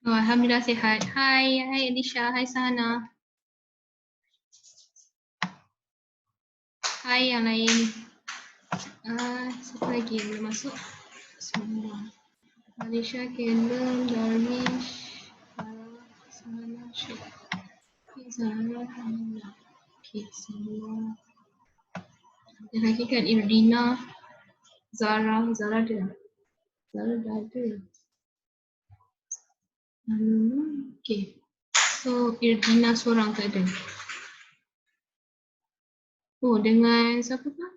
Oh, Alhamdulillah sihat. Hai Elisha, hai Sana. Hai yang lain. Siapa lagi yang belum masuk? Semua. Elisha, Kendall, Darwish, Farah, Sana, Syed. Okay, Zara, Alhamdulillah. Okay, semua. Ada lagi kan Irdina, Zara dah. Zara dah ada. Okay. So, Irdina seorang tak ada. Oh, dengan siapa tu?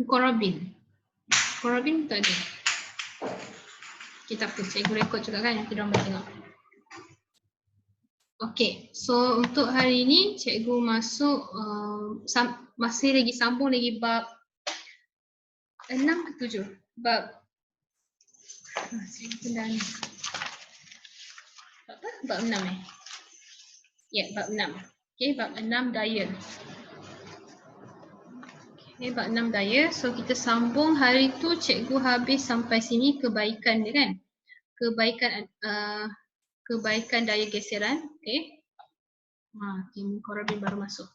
Korabin. Korabin tak ada. Kita apa, cikgu rekod juga kan, nanti diorang boleh tengok. Okay, so untuk hari ini cikgu masuk masih lagi sambung lagi bab 6 ke 7? Bab cikgu dah ni. Apa? Bab 6 Ya, bab 6. Okay, bab 6 daya. Okay, bab 6 daya. So kita sambung hari tu cikgu habis sampai sini kebaikan dia kan. Kebaikan daya geseran. Okay. Tim Korabin baru masuk.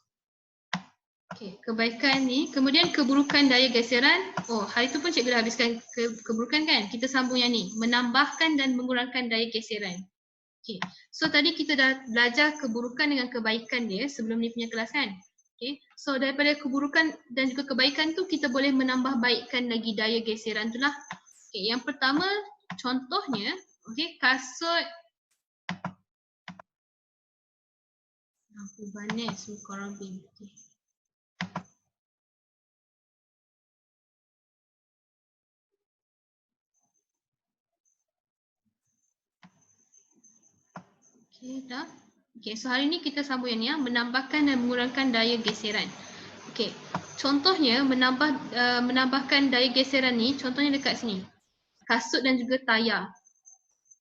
Okay, kebaikan ni, kemudian keburukan daya geseran. Oh, hari tu pun cikgu dah habiskan keburukan kan? Kita sambung yang ni, menambahkan dan mengurangkan daya geseran. Okay, so tadi kita dah belajar keburukan dengan kebaikan dia sebelum ni punya kelas kan? Okay, so daripada keburukan dan juga kebaikan tu kita boleh menambah baikkan lagi daya geseran tu lah. Okay, yang pertama contohnya, okay, kasut Banes Mukarrabin. Okay. Okay, dah. Okay, so hari ni kita sambung yang ni, menambahkan dan mengurangkan daya geseran. Okay, contohnya menambahkan daya geseran ni, contohnya dekat sini. Kasut dan juga tayar.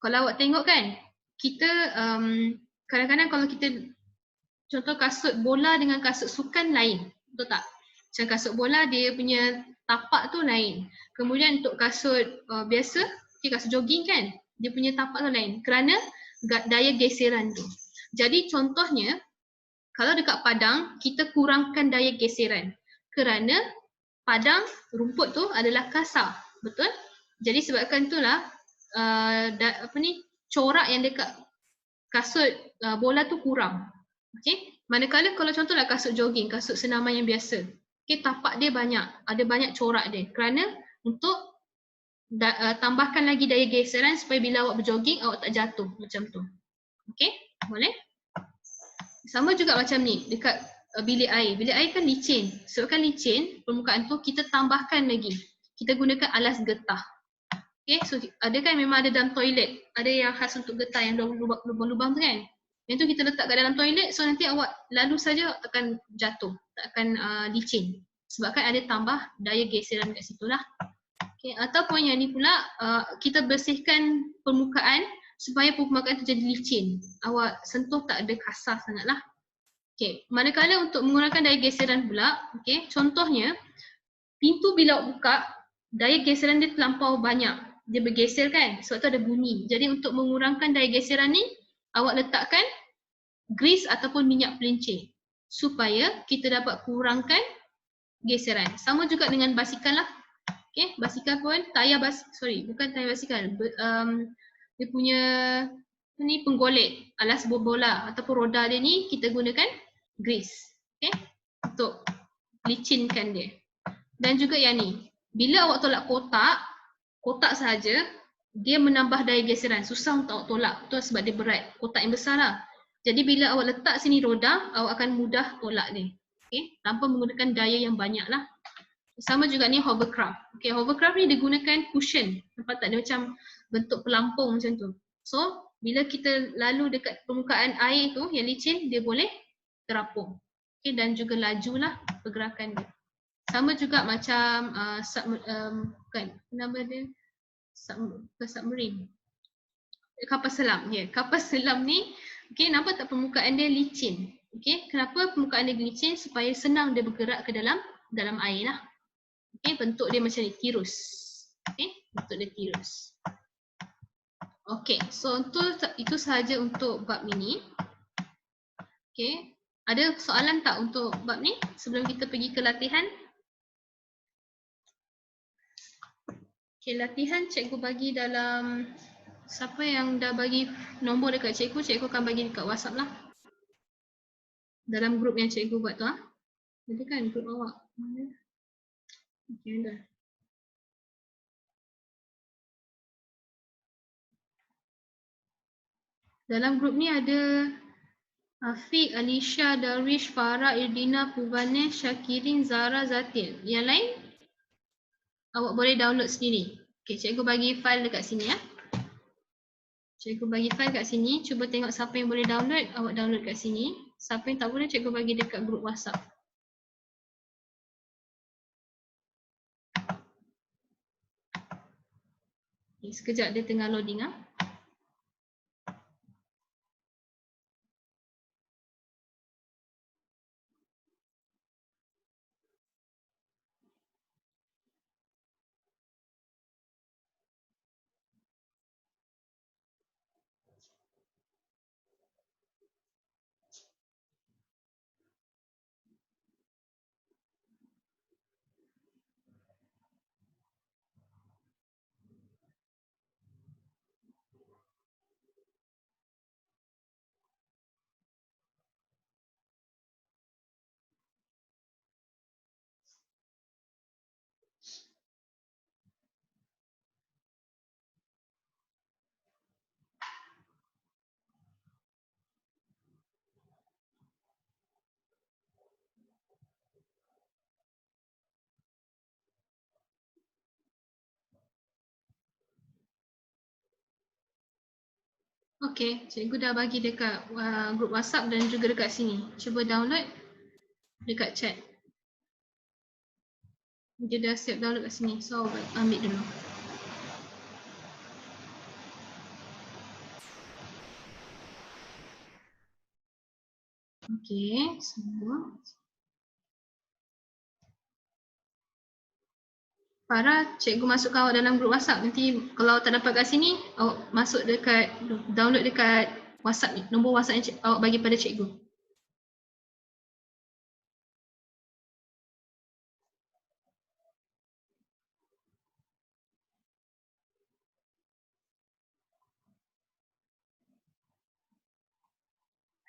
Kalau awak tengok kan, kita kadang-kadang kalau kita, contoh kasut bola dengan kasut sukan lain, betul tak? Macam kasut bola dia punya tapak tu lain. Kemudian untuk kasut biasa, okay, kasut jogging kan, dia punya tapak tu lain. Kerana daya geseran tu. Jadi contohnya, kalau dekat padang, kita kurangkan daya geseran. Kerana padang rumput tu adalah kasar. Betul? Jadi sebabkan itulah corak yang dekat kasut bola tu kurang. Okay? Manakala kalau contohlah kasut jogging, kasut senaman yang biasa. Okay, tapak dia banyak. Ada banyak corak dia. Kerana untuk tambahkan lagi daya geseran supaya bila awak berjogging, awak tak jatuh macam tu. Okay? Boleh? Sama juga macam ni, dekat bilik air. Bilik air kan licin. Sebabkan licin, permukaan tu kita tambahkan lagi. Kita gunakan alas getah. Okay, so ada kan memang ada dalam toilet. Ada yang khas untuk getah yang lubang-lubang tu kan. Yang tu kita letak kat dalam toilet, so nanti awak lalu saja takkan jatuh, takkan licin. Sebabkan ada tambah daya geseran kat situ lah. Okay, ataupun yang ni pula, kita bersihkan permukaan supaya permukaan tu jadi licin. Awak sentuh tak ada kasar sangat lah. Okay, manakala untuk mengurangkan daya geseran pula, okay, contohnya, pintu bila awak buka, daya geseran dia terlampau banyak. Dia bergeser kan, sebab tu ada bunyi. Jadi untuk mengurangkan daya geseran ni, awak letakkan grease ataupun minyak pelincir supaya kita dapat kurangkan geseran. Sama juga dengan basikal lah. Okay, basikal pun, bukan tayar basikal. Dia punya ni penggolek, alas bola ataupun roda dia ni kita gunakan grease. Okay, untuk licinkan dia. Dan juga yang ni, bila awak tolak kotak sahaja, dia menambah daya geseran. Susah untuk awak tolak. Itu sebab dia berat. Kotak yang besar lah. Jadi bila awak letak sini roda, awak akan mudah tolak dia. Okay? Tanpa menggunakan daya yang banyak lah. Sama juga ni hovercraft. Okay, hovercraft ni digunakan cushion. Nampak tak? Dia macam bentuk pelampung macam tu. So, bila kita lalu dekat permukaan air tu yang licin, dia boleh terapung. Okay, dan juga lajulah pergerakan dia. Sama juga macam submarine. Kapal selam. Kapal selam ni, okay, nampak tak permukaan dia licin? Okay, kenapa permukaan dia licin? Supaya senang dia bergerak ke dalam air lah. Okay, bentuk dia macam ni, tirus. Okay, bentuk dia tirus. Okey, so itu sahaja untuk bab ini. Okey, ada soalan tak untuk bab ni sebelum kita pergi ke latihan? Okey, latihan cikgu bagi dalam, siapa yang dah bagi nombor dekat cikgu, cikgu akan bagi dekat WhatsApp lah. Dalam grup yang cikgu buat tu ah. Nanti kan grup awak. Mana? Okey, dah. Dalam grup ni ada Afiq, Alisha, Darwish, Farah, Irdina, Puvanesh, Syakirin, Zara, Zatil. Yang lain awak boleh download sendiri. Okey, cikgu bagi file dekat sini ya. Cikgu bagi file kat sini, cuba tengok siapa yang boleh download, awak download kat sini. Siapa yang tak boleh, cikgu bagi dekat grup WhatsApp. Okay, sekejap dia tengah loading ah. Okey, cikgu dah bagi dekat grup WhatsApp dan juga dekat sini. Cuba download dekat chat. Dia dah siap download kat sini. So, ambil dulu. Okey, semua. Farah, cikgu masukkan awak dalam grup WhatsApp. Nanti kalau tak dapat kat sini, awak masuk dekat, download dekat WhatsApp ni. Nombor WhatsApp yang awak bagi pada cikgu.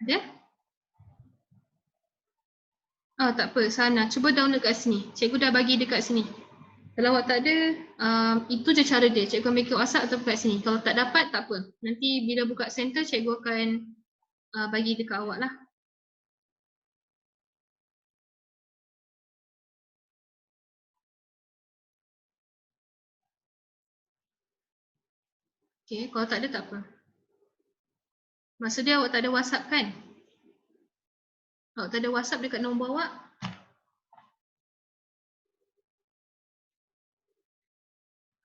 Ada? Ah, tak apa, sana. Cuba download kat sini. Cikgu dah bagi dekat sini. Kalau awak tak ada, itu je cara dia. Cikgu ambil ke WhatsApp atau kat sini. Kalau tak dapat, tak apa. Nanti bila buka center, cikgu akan bagi dekat awak lah. Okay, kalau tak ada, tak apa. Maksud dia awak tak ada WhatsApp kan? Awak tak ada WhatsApp dekat nombor awak?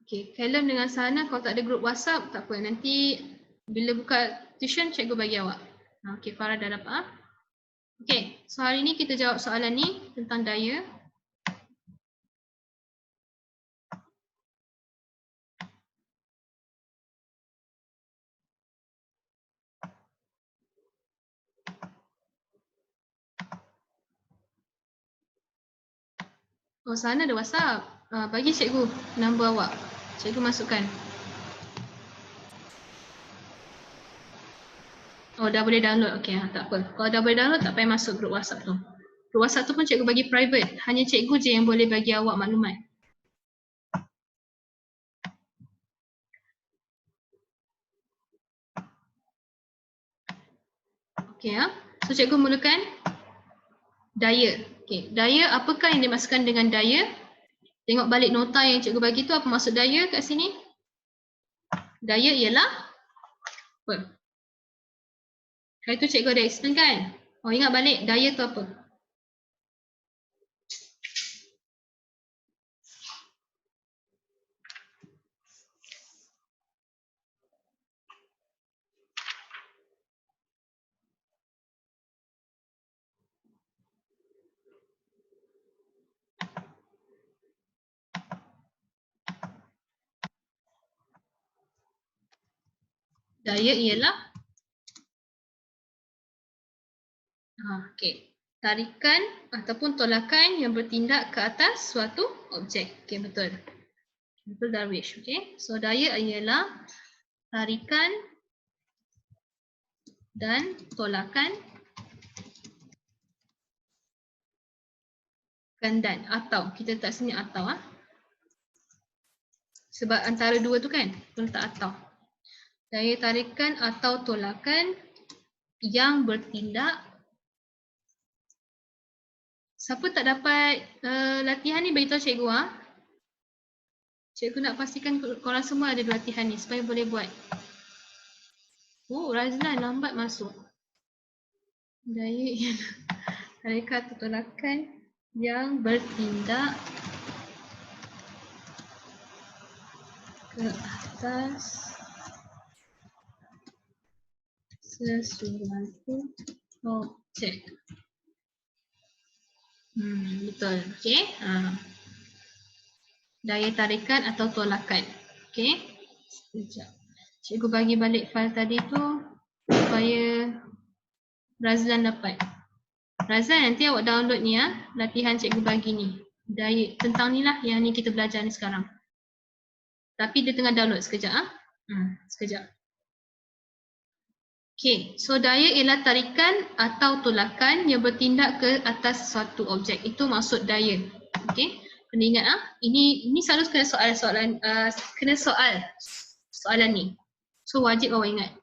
Okay, Callum dengan Sana kalau tak ada grup WhatsApp, tak apa. Nanti bila buka tuition, cikgu bagi awak. Okay, Farah dah dapat. Okay, so hari ni kita jawab soalan ni tentang daya. Oh, Sana ada WhatsApp. Bagi cikgu nombor awak. Cikgu masukkan. Oh, dah boleh download. Okay, tak apa. Kalau dah boleh download, tak payah masuk grup WhatsApp tu. Grup WhatsApp tu pun cikgu bagi private. Hanya cikgu je yang boleh bagi awak maklumat. Okay, so cikgu mulakan daya. Okay, daya apakah yang dimaksudkan dengan daya? Tengok balik nota yang cikgu bagi tu, apa maksud daya kat sini? Daya ialah apa? Hari tu cikgu ada explain kan? Oh, ingat balik daya tu apa? Daya ialah tarikan ataupun tolakan yang bertindak ke atas suatu objek. Okey, betul. Betul Darwish. Okey. So daya ialah tarikan dan tolakan dan atau kita tak sini atau sebab antara dua tu kan kita letak atau. Daya tarikan atau tolakan yang bertindak. Siapa tak dapat latihan ni beritahu cikgu Cikgu nak pastikan korang semua ada latihan ni supaya boleh buat. Oh, Razlan lambat masuk. Daya yang tarikan atau tolakan yang bertindak ke atas sesuatu objek. Betul. Okey. Daya tarikan atau tolakan. Okey. Sekejap. Cikgu bagi balik file tadi tu supaya Razlan dapat. Razlan, nanti awak download ni latihan cikgu bagi ni. Daya tentang ni lah yang ni kita belajar ni sekarang. Tapi dia tengah download sekejap sekejap. Okey, so daya ialah tarikan atau tolakan yang bertindak ke atas suatu objek. Itu maksud daya. Okey. Kena ingat ini selalu kena soalan ni. So wajib awak ingat.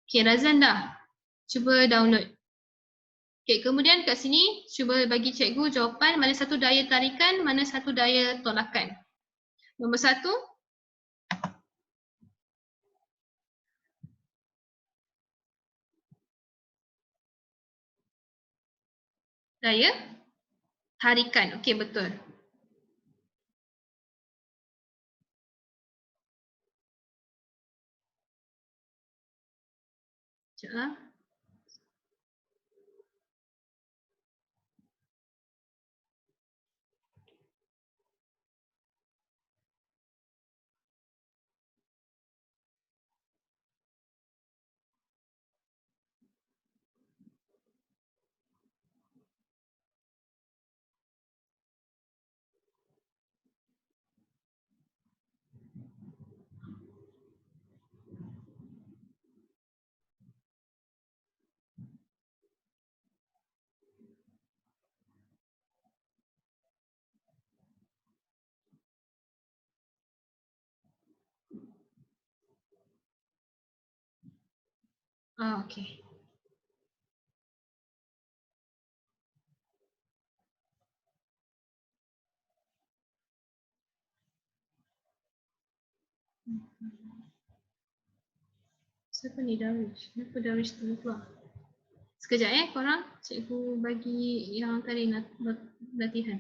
Okey, Razan dah. Cuba download. Okey, kemudian kat sini cuba bagi cikgu jawapan mana satu daya tarikan, mana satu daya tolakan. Nombor 1. Daya tarikan. Okey, betul. Sekejap okey. Siapa ni Darwish? Kenapa Darwish tu keluar? Sekejap korang. Cikgu bagi yang tadi latihan.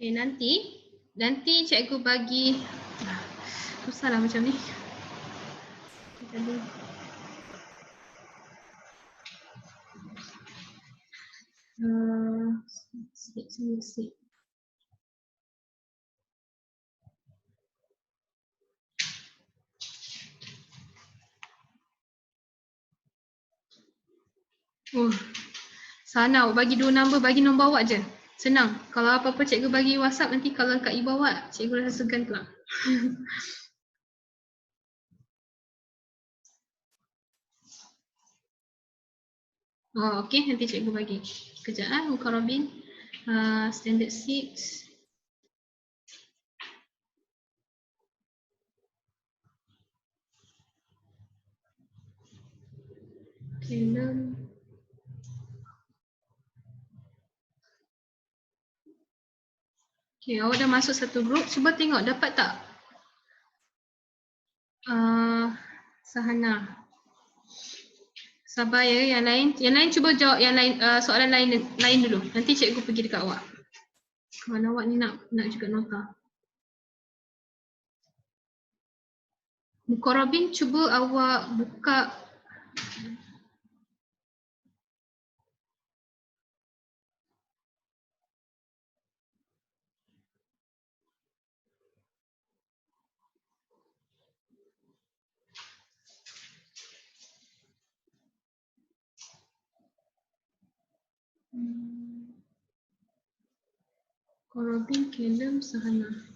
Okey, nanti cikgu bagi susahlah macam ni. Sikit. Sana awak bagi 2 nombor, bagi nombor awak je. Senang. Kalau apa-apa cikgu bagi WhatsApp nanti kalau kat ibu awak, cikgu rasa segan pula. Okey, nanti cikgu bagi. Sekejap muka Robin. Standard 6. Caleb. Okay, awak dah masuk satu grup. Cuba tengok dapat tak? Sahana. Sabar ya, yang lain cuba jawab yang lain, soalan lain dulu. Nanti cikgu pergi dekat awak. Kawan awak ni nak juga nota. Mukarrabin, cuba awak buka Mukarrabin, Kelem, Sahana.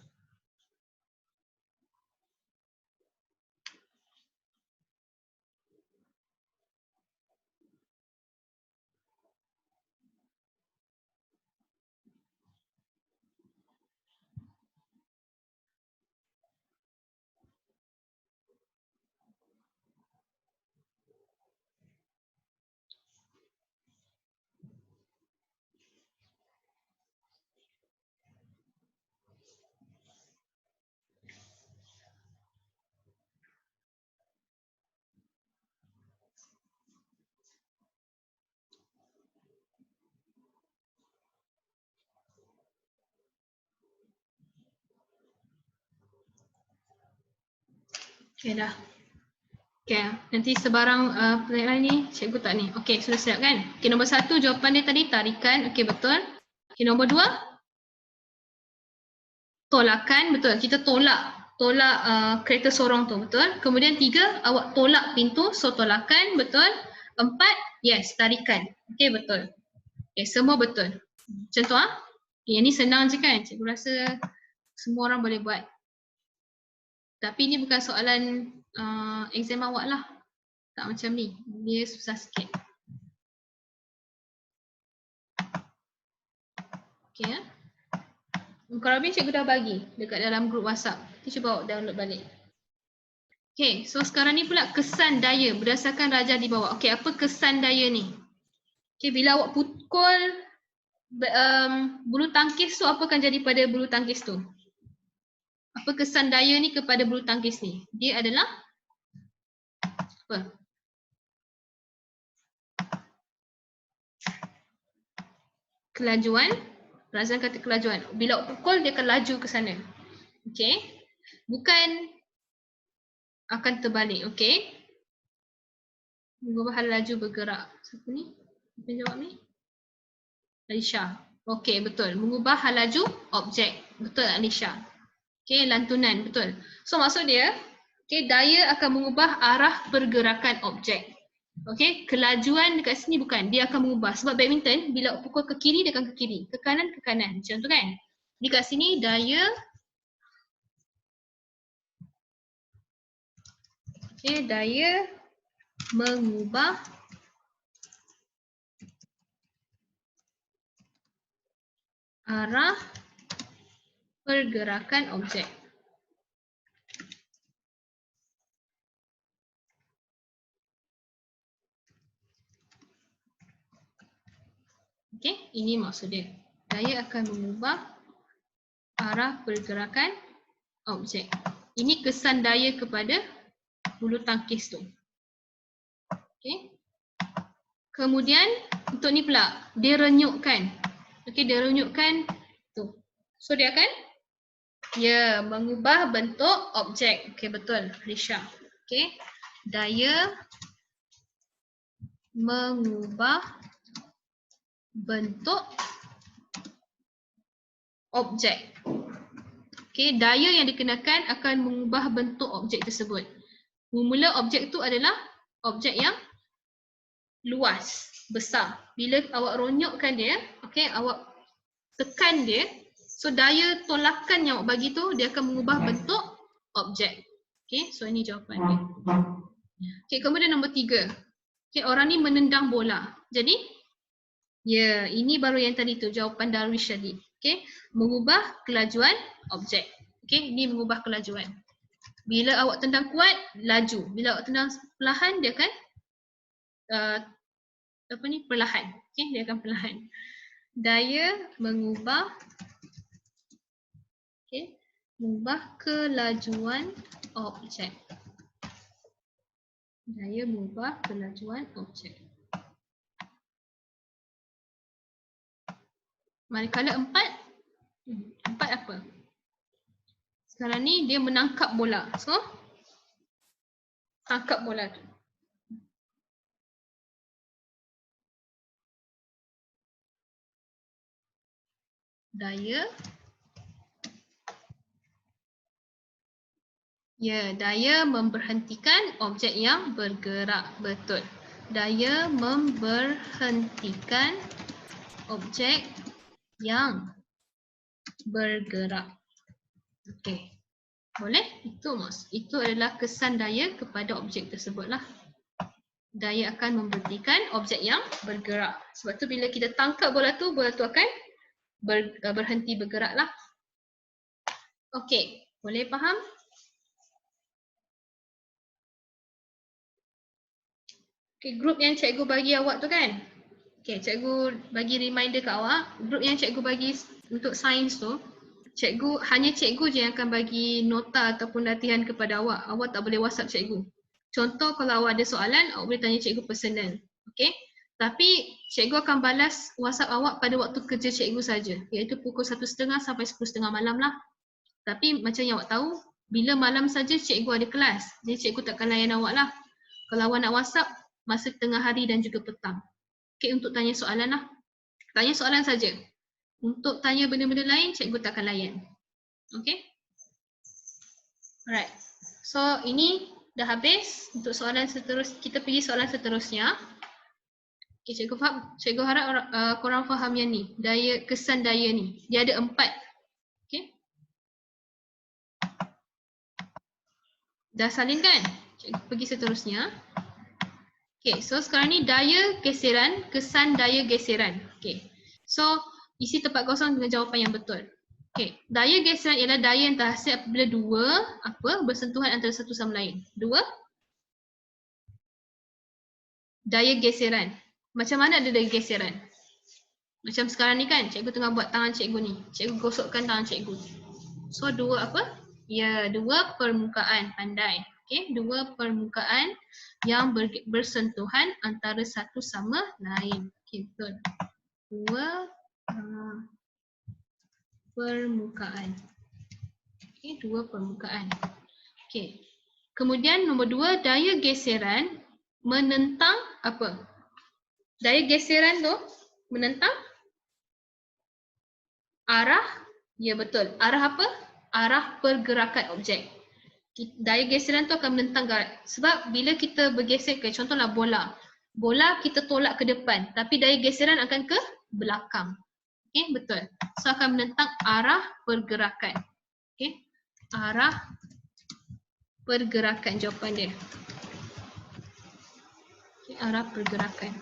Okay dah. Okay, nanti sebarang pertanyaan ni cikgu tak ni. Okay, sudah siap kan? Okay, nombor 1 jawapan dia tadi tarikan. Okay, betul. Okay, nombor 2 tolakan, betul. Kita tolak kereta sorong tu, betul. Kemudian 3 awak tolak pintu, so tolakan, betul. 4 yes, tarikan. Okay, betul. Okay, semua betul. Macam tu ah. Okay, yang ni senang je kan? Cikgu rasa semua orang boleh buat. Tapi ni bukan soalan exam awak lah. Tak macam ni. Dia susah sikit. Okay ya. Mukarrabin cikgu dah bagi dekat dalam grup WhatsApp. Kita cuba awak download balik. Okay, so sekarang ni pula kesan daya berdasarkan rajah di bawah. Okay, apa kesan daya ni? Okay, bila awak pukul bulu tangkis tu, apa akan jadi pada bulu tangkis tu? Apa kesan daya ni kepada bulu tangkis ni? Dia adalah apa? Kelajuan. Razan kata kelajuan. Bila awak pukul, dia akan laju ke sana. Okay. Bukan akan terbalik. Okay. Mengubah hal laju bergerak. Siapa ni? Siapa yang jawab ni? Alisha. Okay, betul. Mengubah hal laju objek. Betul, Alisha. Okay, lantunan. Betul. So, maksud dia, okay, daya akan mengubah arah pergerakan objek. Okay, kelajuan dekat sini bukan. Dia akan mengubah. Sebab badminton, bila pukul ke kiri, dia akan ke kiri. Ke kanan, ke kanan. Macam tu kan? Dekat sini, daya. Okay, daya mengubah arah pergerakan objek. Okay, ini maksud dia. Daya akan mengubah arah pergerakan objek. Ini kesan daya kepada bulu tangkis tu. Okay. Kemudian untuk ni pula, dia renyukkan. Okay, dia renyukkan tu. So dia akan mengubah bentuk objek. Okay, betul, Risha. Okay, daya mengubah bentuk objek. Okay, daya yang dikenakan akan mengubah bentuk objek tersebut. Mula objek tu adalah objek yang luas, besar. Bila awak ronyokkan dia, okay, awak tekan dia, so daya tolakan yang awak bagi tu, dia akan mengubah bentuk objek. Okay, so ini jawapan dia. Okay, kemudian nombor 3. Okay, orang ni menendang bola. Jadi, ini baru yang tadi tu, jawapan Darwish tadi. Okay, mengubah kelajuan objek. Okay, ini mengubah kelajuan. Bila awak tendang kuat, laju. Bila awak tendang perlahan, dia akan perlahan. Okay, dia akan perlahan. Daya mengubah mengubah kelajuan objek. Daya mengubah kelajuan objek. Manakala 4 apa? Sekarang ni dia menangkap bola. So, tangkap bola tu. Daya. Ya, daya memberhentikan objek yang bergerak. Betul. Daya memberhentikan objek yang bergerak. Okey. Boleh? Itu adalah kesan daya kepada objek tersebutlah. Daya akan memberhentikan objek yang bergerak. Sebab tu bila kita tangkap bola tu akan berhenti bergeraklah. Okey, boleh faham? Okey, grup yang cikgu bagi awak tu kan? Okey, cikgu bagi reminder kat awak. Grup yang cikgu bagi untuk sains tu, hanya cikgu je yang akan bagi nota ataupun latihan kepada awak. Awak tak boleh WhatsApp cikgu. Contoh kalau awak ada soalan, awak boleh tanya cikgu personal. Okey? Tapi cikgu akan balas WhatsApp awak pada waktu kerja cikgu saja, iaitu pukul 1.30 sampai 10.30 malam lah. Tapi macam yang awak tahu, bila malam saja cikgu ada kelas. Jadi cikgu takkan layan awak lah. Kalau awak nak WhatsApp, masa tengah hari dan juga petang. Okey, untuk tanya soalan lah. Tanya soalan saja. Untuk tanya benda-benda lain, cikgu takkan layan. Okey? Alright. So, ini dah habis. Untuk soalan seterusnya, kita pergi soalan seterusnya. Okay, cikgu faham. Cikgu harap korang faham yang ni. Kesan daya ni. Dia ada 4. Okay. Dah salin kan? Cikgu pergi seterusnya. Okay, so sekarang ni daya geseran, kesan daya geseran. Okay. So, isi tempat kosong dengan jawapan yang betul. Okay, daya geseran ialah daya yang terhasil apabila dua bersentuhan antara satu sama lain. Daya geseran. Macam mana ada daya geseran? Macam sekarang ni kan, cikgu tengah buat tangan cikgu ni. Cikgu gosokkan tangan cikgu. So, dua permukaan. Pandai. Okay, dua permukaan yang bersentuhan antara satu sama lain. Okay, betul. Dua permukaan. Okay, dua permukaan. Okay. Kemudian nombor 2, daya geseran menentang apa? Daya geseran tu menentang arah, ya betul. Arah apa? Arah pergerakan objek. Daya geseran tu akan menentang sebab bila kita bergeser ke contohlah bola. Bola kita tolak ke depan tapi daya geseran akan ke belakang. Okey, betul. So akan menentang arah pergerakan. Okey. Arah pergerakan jawapan dia. Okay, arah pergerakan.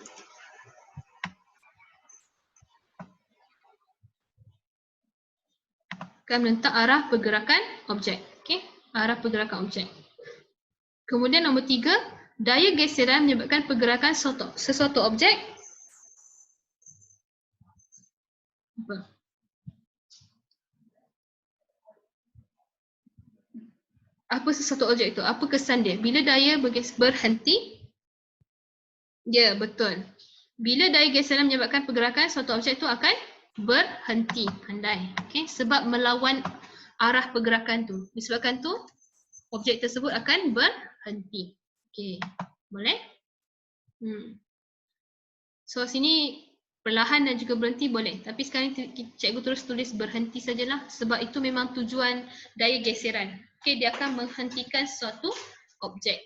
Akan menentang arah pergerakan objek. Okey, arah pergerakan objek. Kemudian nombor 3, daya geseran menyebabkan pergerakan sesuatu objek. Apa? Apa sesuatu objek itu? Apa kesan dia? Bila daya berhenti, ya betul. Bila daya geseran menyebabkan pergerakan, suatu objek itu akan berhenti. Pandai. Okay? Sebab melawan arah pergerakan tu. Disebabkan tu, objek tersebut akan berhenti. Okay. Boleh? So sini perlahan dan juga berhenti boleh. Tapi sekarang cikgu terus tulis berhenti sajalah. Sebab itu memang tujuan daya geseran. Okay, dia akan menghentikan suatu objek.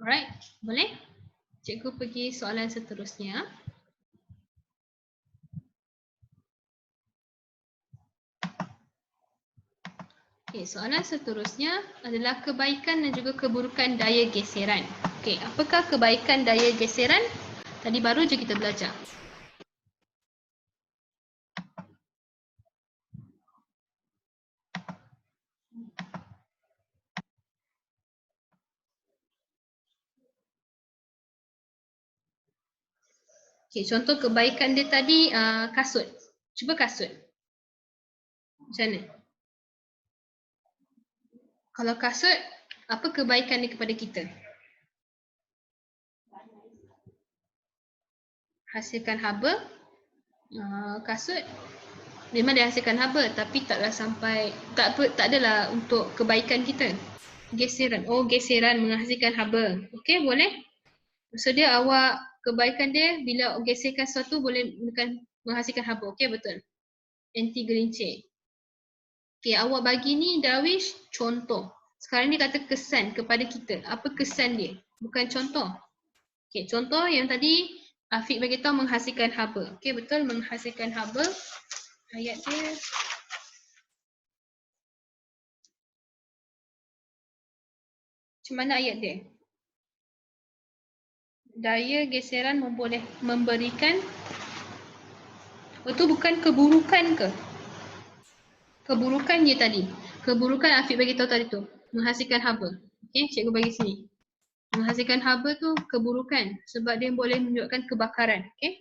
Alright, boleh? Cikgu pergi soalan seterusnya. Okay, soalan seterusnya adalah kebaikan dan juga keburukan daya geseran. Okay, apakah kebaikan daya geseran? Tadi baru je kita belajar. Okay, contoh kebaikan dia tadi kasut. Cuba kasut. Macam mana? Kalau kasut, apa kebaikan dia kepada kita? Hasilkan haba kasut. memang dia hasilkan haba tapi taklah sampai tak adalah untuk kebaikan kita. Geseran. Oh, geseran menghasilkan haba. Okey, boleh? Maksud dia awak kebaikan dia bila geserkan sesuatu boleh menghasilkan haba. Okey, betul. Anti gelincir. Okey, awak bagi ni Darwish contoh. Sekarang ni kata kesan kepada kita. Apa kesan dia? Bukan contoh. Okey, contoh yang tadi Afiq bagi tahu menghasilkan haba. Okey, betul menghasilkan haba. Ayat dia macam mana ayat dia? Daya geseran memboleh memberikan. Oh, tu bukan keburukan ke? Keburukan dia tadi. Keburukan Afiq bagi tahu tadi tu. Menghasilkan haba. Okey, cikgu bagi sini. Menghasilkan haba tu keburukan sebab dia boleh menyebabkan kebakaran. Okey.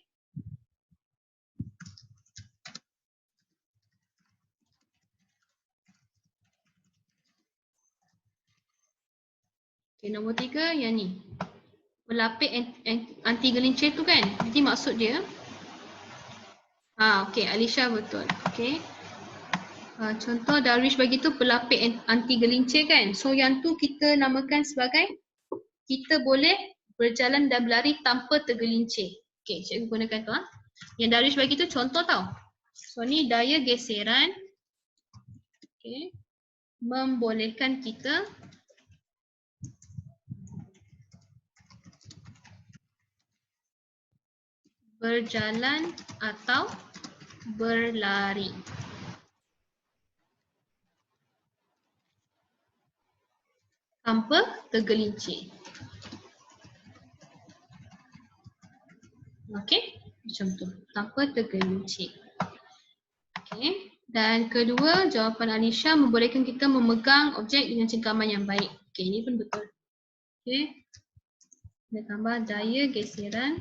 Okey, nombor 3 yang ni. Pelapik anti gelincir tu kan. Jadi maksud dia okey, Alisha betul. Okey. Contoh Darwish bagi tu pelapik anti gelincir kan. So yang tu kita namakan sebagai kita boleh berjalan dan berlari tanpa tergelincir. Okey, cikgu gunakan tu. Yang Darwish bagi tu contoh tau. So ni daya geseran membolehkan kita berjalan atau berlari tanpa tergelincir. Okey, macam tu. Tanpa tergelincir. Okey. Dan kedua, jawapan Alisha membolehkan kita memegang objek dengan cengkaman yang baik. Okey, ini pun betul. Okey. Kita tambah daya geseran.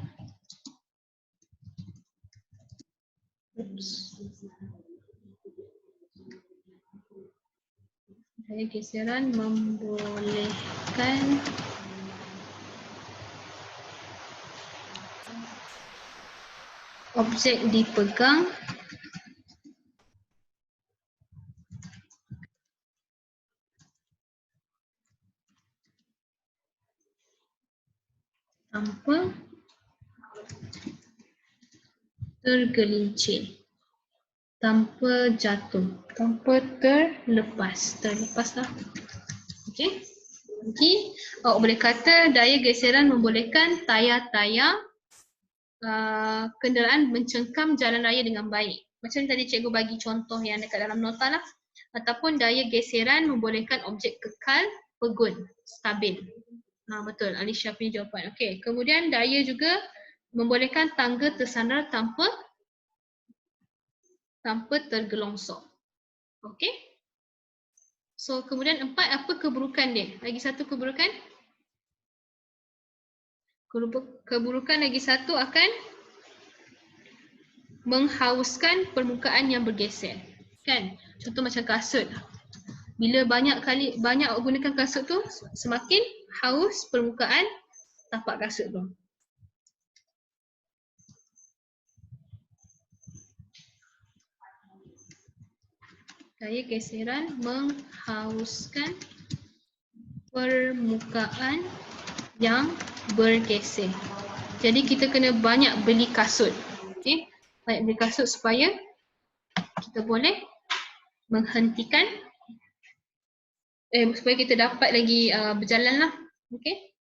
Daya geseran membolehkan objek dipegang tanpa tergelincir, tanpa jatuh, tanpa terlepas lah. Okey. Jadi awak boleh kata daya geseran membolehkan tayar-tayar kenderaan mencengkam jalan raya dengan baik. Macam tadi cikgu bagi contoh yang dekat dalam nota lah. Ataupun daya geseran membolehkan objek kekal pegun, stabil. Betul, Alisha punya jawapan. Okey, kemudian daya juga membolehkan tangga tersandar tanpa tergelongsor. Okey. So kemudian 4, apa keburukan dia? Lagi satu keburukan? Keburukan lagi satu akan menghauskan permukaan yang bergeser. Kan? Contoh macam kasut. Bila banyak gunakan kasut tu, semakin haus permukaan tapak kasut tu. Daya geseran menghauskan permukaan yang bergeser. Jadi kita kena banyak beli kasut. Okey, banyak beli kasut supaya kita boleh menghentikan supaya kita dapat lagi berjalan lah. Okey.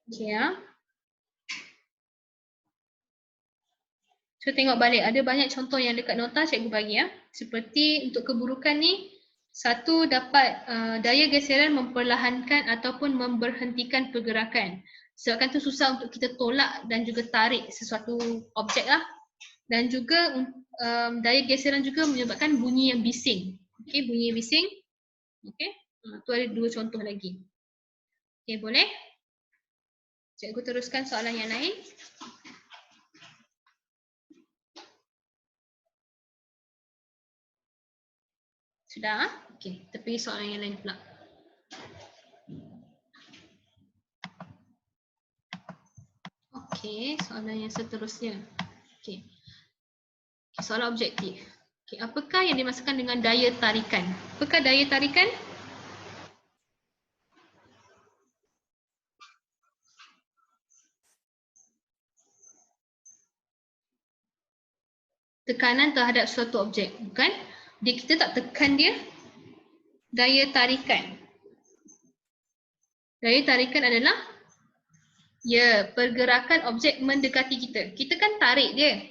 Okey ya. So tengok balik, ada banyak contoh yang dekat nota cikgu bagi ya. Seperti untuk keburukan ni, satu dapat daya geseran memperlahankan ataupun memberhentikan pergerakan. Sebabkan tu susah untuk kita tolak dan juga tarik sesuatu objek lah. Dan juga daya geseran juga menyebabkan bunyi yang bising. Okey, bunyi yang bising. Okey, tu ada dua contoh lagi. Okey, boleh? Cikgu teruskan soalan yang lain. Sudah? Okey, kita pergi soalan yang lain pula. Okey, soalan yang seterusnya. Okey. Soalan objektif. Okey, apakah yang dimaksudkan dengan daya tarikan? Apakah daya tarikan? Tekanan terhadap suatu objek, bukan? Kita tak tekan dia. Daya tarikan. Daya tarikan adalah pergerakan objek mendekati kita. Kita kan tarik dia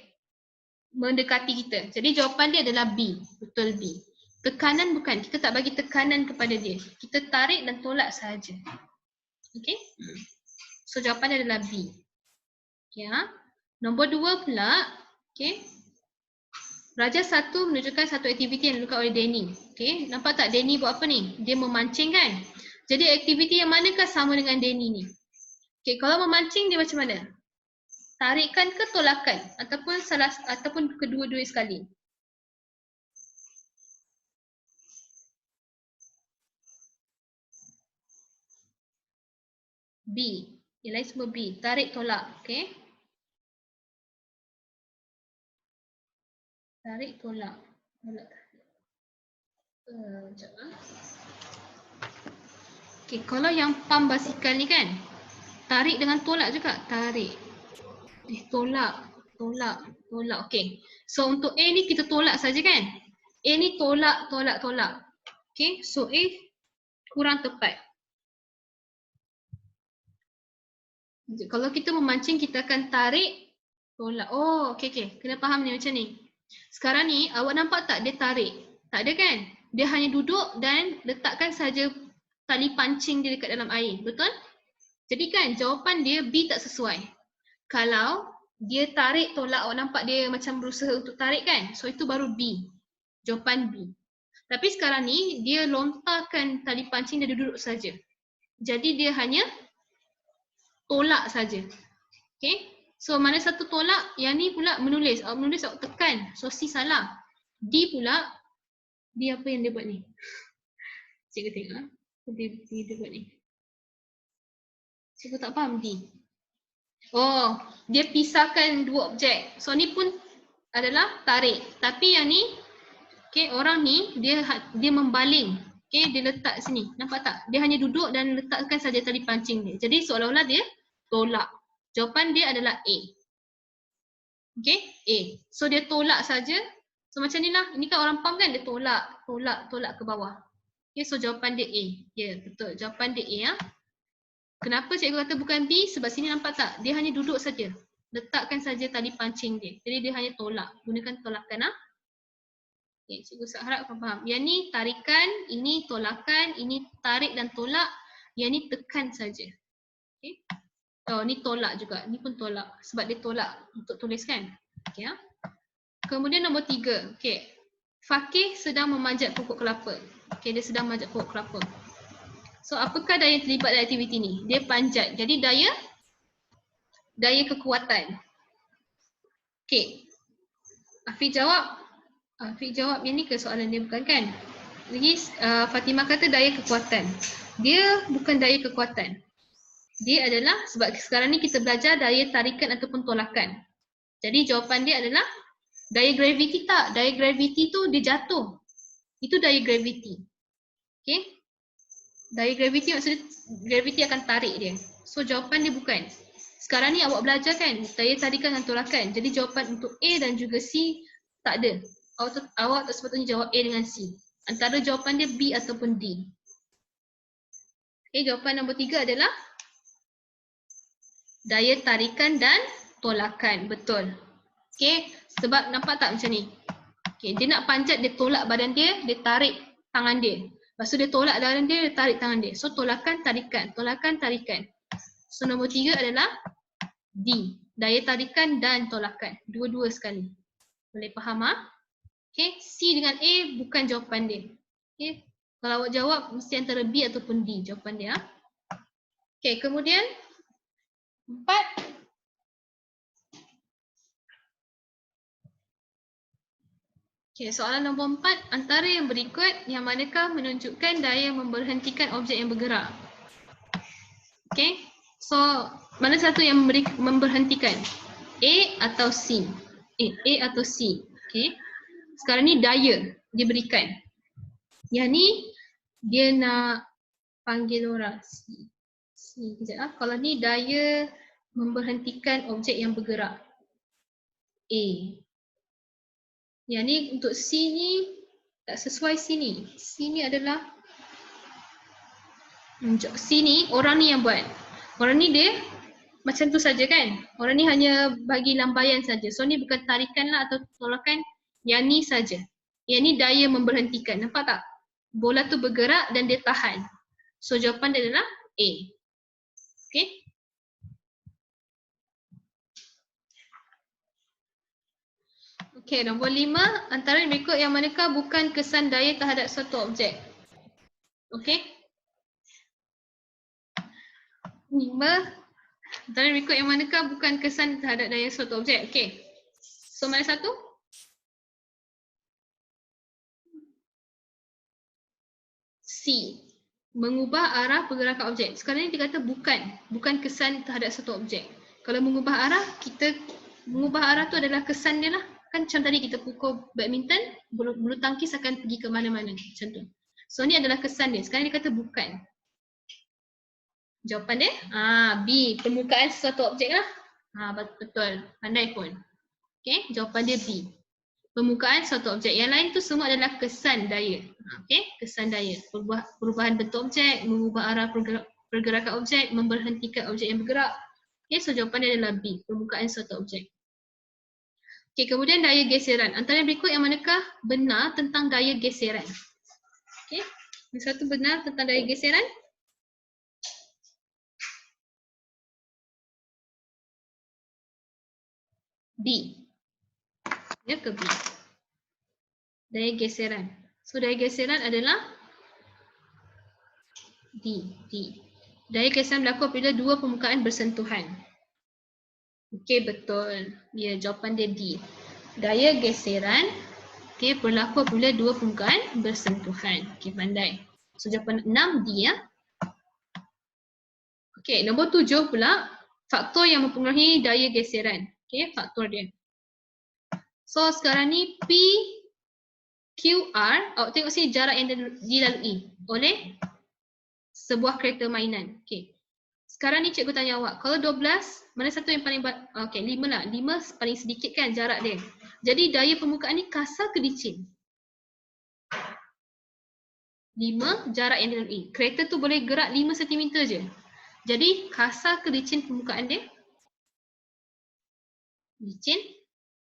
mendekati kita. Jadi jawapan dia adalah B. Betul B. Tekanan bukan. Kita tak bagi tekanan kepada dia. Kita tarik dan tolak sahaja. Okey? So jawapan dia adalah B. Okey, Nombor 2 pula. Okey. Raja 1 menunjukkan satu aktiviti yang dilakukan oleh Danny. Okey, nampak tak Danny buat apa ni? Dia memancing kan? Jadi aktiviti yang manakah sama dengan Danny ni? Okey, kalau memancing dia macam mana? Tarikan ke tolakan ataupun kedua-dua sekali? B. Yang lain semua B. Tarik tolak. Okey. Tarik tolak. Sekejap. Okey, kalau yang pump basikal ni kan, tarik dengan tolak juga. Tarik. Tolak. Okey. So untuk A ni kita tolak saja kan? A ni tolak. Okey, so A kurang tepat. Kalau kita memancing, kita akan tarik, tolak. Oh, okey. Kena faham ni macam ni. Sekarang ni, awak nampak tak dia tarik? Tak ada kan? Dia hanya duduk dan letakkan saja tali pancing dia dekat dalam air. Betul? Jadi kan jawapan dia B tak sesuai. Kalau dia tarik tolak, awak nampak dia macam berusaha untuk tarik kan? So itu baru B. Jawapan B. Tapi sekarang ni dia lontarkan tali pancing dan dia duduk saja. Jadi dia hanya tolak saja. Okay? So mana satu tolak, yang ni pula menulis. Awak menulis, awak tekan. So C salah. D pula, D apa yang dia buat ni? Cikgu tengok. Dia buat ni. Cikgu tak faham D. Oh, dia pisahkan dua objek. So ni pun adalah tarik. Tapi yang ni, okay, orang ni dia membaling. Okay, dia letak sini. Nampak tak? Dia hanya duduk dan letakkan saja tali pancing dia. Jadi seolah-olah dia tolak. Jawapan dia adalah A. Okay, A. So dia tolak saja. So macam ni lah. Ini kan orang pump kan? Dia tolak ke bawah. Okay, so jawapan dia A. Ya, betul. Jawapan dia A. Ya. Kenapa cikgu kata bukan B? Sebab sini nampak tak? Dia hanya duduk saja. Letakkan saja tali pancing dia. Jadi dia hanya tolak. Gunakan tolakan. Okay, cikgu harap kau faham. Yang ni tarikan, ini tolakan, ini tarik dan tolak. Yang ni tekan saja. Okay. Oh, ni tolak juga. Ni pun tolak. Sebab dia tolak untuk tulis kan. Okay, ya. Kemudian nombor 3. Okay. Fakih sedang memanjat pokok kelapa. Okay, dia sedang memanjat pokok kelapa. So, apakah daya yang terlibat dalam aktiviti ni? Dia panjat. Jadi daya kekuatan. Okay. Afiq jawab yang ni ke soalan dia bukan kan? Lagi Fatimah kata daya kekuatan. Dia bukan daya kekuatan. Dia adalah, sebab sekarang ni kita belajar daya tarikan ataupun tolakan. Jadi jawapan dia adalah daya graviti tak? Daya graviti tu dia jatuh. Itu daya graviti. Okay? Daya graviti maksudnya graviti akan tarik dia. So jawapan dia bukan. Sekarang ni awak belajar kan daya tarikan dan tolakan. Jadi jawapan untuk A dan juga C tak ada. Awak tak sepatutnya jawab A dengan C. Antara jawapan dia B ataupun D. Okay, jawapan nombor 3 adalah daya tarikan dan tolakan. Betul. Okay, sebab nampak tak macam ni? Okay, dia nak panjat, dia tolak badan dia, dia tarik tangan dia. Lepas tu dia tolak badan dia, dia tarik tangan dia. So tolakan, tarikan. Tolakan, tarikan. So nombor 3 adalah D. Daya tarikan dan tolakan. Dua-dua sekali. Boleh faham ha? Okay, C dengan A bukan jawapan dia. Okay, kalau awak jawab mesti antara B ataupun D jawapan dia. Okay, kemudian 4. Okay, soalan nombor 4. Antara yang berikut, yang manakah menunjukkan daya memberhentikan objek yang bergerak? Okay, so mana satu yang memberhentikan? A atau C? A atau C. Okay. Sekarang ni daya diberikan. Yang ni dia nak panggil orang C. Kejap lah. Kalau ni daya memberhentikan objek yang bergerak. A. Yang ni untuk C ni tak sesuai sini. C ni adalah C ni orang ni yang buat. Orang ni dia macam tu saja kan. Orang ni hanya bagi lambaian saja. So ni bukan tarikan lah atau tolakan. Yang ni saja. Yang ni daya memberhentikan. Nampak tak? Bola tu bergerak dan dia tahan. So jawapan dia adalah A. Okay. Okay, nombor 5. Antara berikut yang manakah bukan kesan daya terhadap suatu objek? Okay. 5. Antara berikut yang manakah bukan kesan terhadap daya suatu objek? Okay. So mana satu? C. Mengubah arah pergerakan objek. Sekarang ni dia kata bukan kesan terhadap satu objek. Kalau mengubah arah, mengubah arah tu adalah kesan dia lah. Kan macam tadi kita pukul badminton, bulu tangkis akan pergi ke mana-mana. Macam tu. So ni adalah kesan dia. Sekarang dia kata bukan. Jawapan dia B. Permukaan sesuatu objek lah. Betul. Pandai pun. Okay, jawapan dia B. Permukaan suatu objek. Yang lain tu semua adalah kesan daya. Okay, kesan daya. Perubahan bentuk objek, mengubah arah pergerakan objek, memberhentikan objek yang bergerak. Okay, so jawapan dia adalah B. Permukaan suatu objek. Okay, kemudian daya geseran. Antara berikut yang manakah benar tentang daya geseran? Okay, yang satu benar tentang daya geseran. B. Ya ke B? Daya geseran. So daya geseran adalah D. Daya geseran berlaku apabila dua permukaan bersentuhan. Okey, betul. Ya, jawapan dia D. Daya geseran berlaku apabila dua permukaan bersentuhan. Okey, pandai. So jawapan 6 D ya. Okey, nombor 7 pula faktor yang mempengaruhi daya geseran. Okey, faktor dia. So sekarang ni P QR, awak tengok sini jarak yang dilalui oleh sebuah kereta mainan. Okey. Sekarang ni cikgu tanya awak, kalau 12, mana satu yang paling okey, 5 lah. 5 paling sedikit kan jarak dia. Jadi daya permukaan ni kasar ke licin? 5 jarak yang dilalui. Kereta tu boleh gerak 5 cm je. Jadi kasar ke licin permukaan dia? Licin.